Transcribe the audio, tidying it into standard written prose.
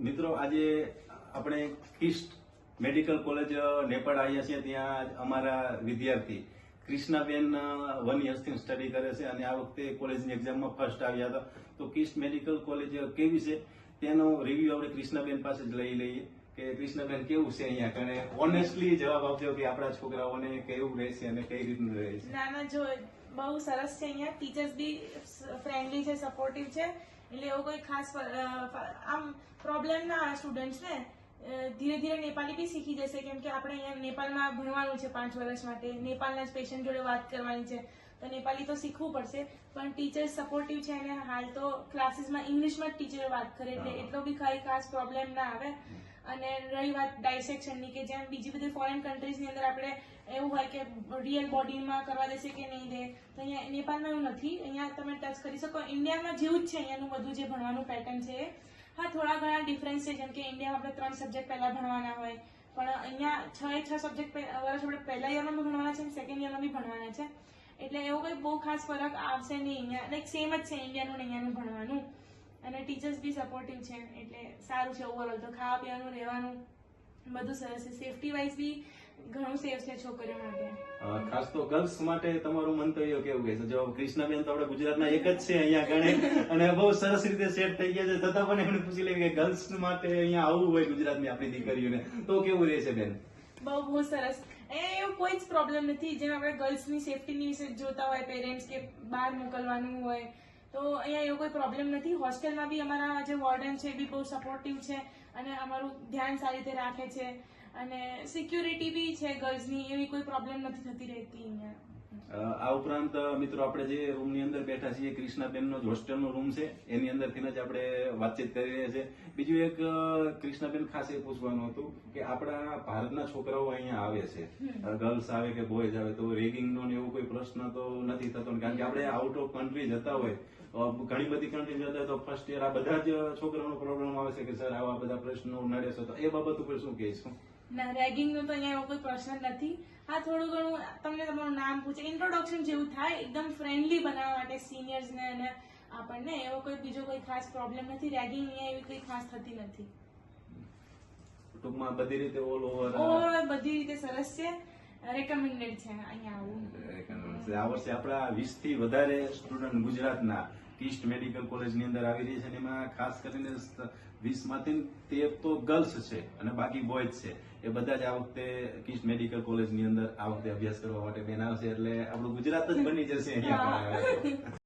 મિત્રો આજે આપણે કિસ્ટ મેડિકલ કોલેજ નેપાળ આવ્યા છીએ। ત્યાં અમારા વિદ્યાર્થી કૃષ્ણાબેન 1 યર્સથી સ્ટડી કરે છે અને આ વખતે કોલેજની એક્ઝામમાં ફર્સ્ટ આવ્યા હતા। તો કિસ્ટ મેડિકલ કોલેજ કેવી છે તેનો રિવ્યુ આપણે કૃષ્ણાબેન પાસે જ લઈ લઈએ કે કૃષ્ણાબેન કેવું છે અહીંયા કને ઓનેસ્ટલી જવાબ આપજો કે આપણા છોકરાઓને કેવું રહેશે અને કઈ રીતનું રહેશે। ના જો બહુ સરસ છે। અહીંયા ટીચર્સ બી ફ્રેન્ડલી છે, સપોર્ટિવ છે, એટલે એવો કોઈ ખાસ આમ પ્રોબ્લેમ ના આવે સ્ટુડન્ટ્સને। ધીરે ધીરે નેપાળી બી શીખી જશે, કેમ કે આપણે અહીંયા નેપાળમાં ભણવાનું છે 5 વર્ષ માટે, નેપાળના જ પેશન્ટ જોડે વાત કરવાની છે, તો નેપાળી તો શીખવું પડશે। પણ ટીચર્સ સપોર્ટિવ છે અને હાલ તો ક્લાસીસમાં ઇંગ્લિશમાં જ ટીચર વાત કરે, એટલે એટલો બી કઈ ખાસ પ્રોબ્લેમ ના આવે। અને રહી વાત ડાયસેક્શનની, કે જેમ બીજી બધી ફોરેન કન્ટ્રીઝની અંદર આપણે એવું હોય કે રિયલ બોડીમાં કરવા દેશે કે નહીં દે, તો અહીંયા નેપાળમાં એવું નથી। અહીંયા તમે ટચ કરી શકો, ઇન્ડિયામાં જેવું જ છે અહીંયાનું બધું જે ભણવાનું પેટર્ન છે। હા, થોડા ઘણા ડિફરન્સ છે, જેમ કે ઇન્ડિયામાં આપણે 3 સબ્જેક્ટ પહેલા ભણવાના હોય, પણ અહીંયા 6 સબ્જેક્ટ વર્ષ આપણે પહેલા યરમાં બી ભણવાના છે અને સેકન્ડ યરમાં બી ભણવાના છે, એટલે એવો કોઈ બહુ ખાસ ફરક આવશે નહીં। અહીંયા લાઈક સેમ જ છે ઇન્ડિયાનું ને અહીંયાનું ભણવાનું, અને ટીચર્સ બી સપોર્ટિવ છે, એટલે સારું છે ઓવરઓલ। તો ખાવા પીવાનું, રહેવાનું બધું સરસ છે, સેફટી વાઇઝ બી ઘણું સેફ છે છોકરીઓ માટે। ખાસ તો ગર્લ્સ માટે તમારું મંતવ્ય કેવું છે? જો કૃષ્ણાબેન તો આપણે ગુજરાતના એક જ છે અહીંયા ગણે અને બહુ સરસ રીતે સેટ થઈ ગયા છે, છતાં પણ એમને પૂછી લે કે ગર્લ્સ માટે અહીંયા આવવું હોય ગુજરાતની આપણી દીકરીઓને તો કેવું રહેશે બેન? બહુ સરસ। એવું કોઈ જ પ્રોબ્લેમ નથી। જેમ આપણે ગર્લ્સની સેફટીની વિશે જોતા હોય પેરેન્ટ્સ કે બહાર મોકલવાનું હોય, તો અહીંયા એવો કોઈ પ્રોબ્લેમ નથી। હોસ્ટેલમાં બી અમારા જે વોર્ડન છે એ બી બહુ સપોર્ટિવ છે અને અમારું ધ્યાન સારી રીતે રાખે છે, અને સિક્યુરિટી બી છે ગર્લ્સની, એવી કોઈ પ્રોબ્લેમ નથી થતી રહેતી અહીંયા। આ ઉપરાંત મિત્રો આપણે જે રૂમની અંદર બેઠા છીએ કૃષ્ણાબેનનો જ હોસ્ટેલનો રૂમ છે, એની અંદરથી જ આપણે વાતચીત કરી રહ્યા છીએ। બીજું એક કૃષ્ણાબેન ખાસ એ પૂછવાનું હતું કે આપણા ભારતના છોકરાઓ અહીંયા આવે છે, ગર્લ્સ આવે કે બોયઝ આવે, તો રેગિંગનો ને એવો કોઈ પ્રશ્ન તો નથી થતો? કારણ કે આપણે આઉટ ઓફ કન્ટ્રી જતા હોય, ઘણી બધી કન્ટ્રી જતા હોય, તો ફર્સ્ટ યર આ બધા જ છોકરાઓનો પ્રોબ્લેમ આવે છે કે સર આવા બધા પ્રશ્નો નડે છે, તો એ બાબત ઉપર શું કહીશું? ના, રેગિંગ નો તો અહીંયા એવો કોઈ પ્રશ્ન નથી। હા, થોડું ઘણું તમને તમારું નામ પૂછે, ઇન્ટ્રોડક્શન જેવું થાય, એકદમ ફ્રેન્ડલી બનાવવા માટે સિનિયર્સ ને અને આપણને, એવો કોઈ બીજો કોઈ ખાસ પ્રોબ્લેમ નથી। રેગિંગ અહીંયા એવી કોઈ ખાસ થતી નથી। ટૂંકમાં બધી રીતે ઓવરઓલ બધી રીતે સરસ છે, રેકમેન્ડેડ છે અહીંયા આવવું। આ વર્ષે આપણા 20 થી વધારે સ્ટુડન્ટ ગુજરાતના કિસ્ટ મેડિકલ કોલેજની અંદર આવી રહી છે, અને એમાં ખાસ કરીને 20 માંથી 13 તો ગર્લ્સ છે અને બાકી બોયઝ છે। એ બધા જ આ વખતે કિસ્ટ મેડિકલ કોલેજની અંદર આ વખતે અભ્યાસ કરવા માટે બેન આવશે, એટલે આપણું ગુજરાત જ બની જશે અહીંયા।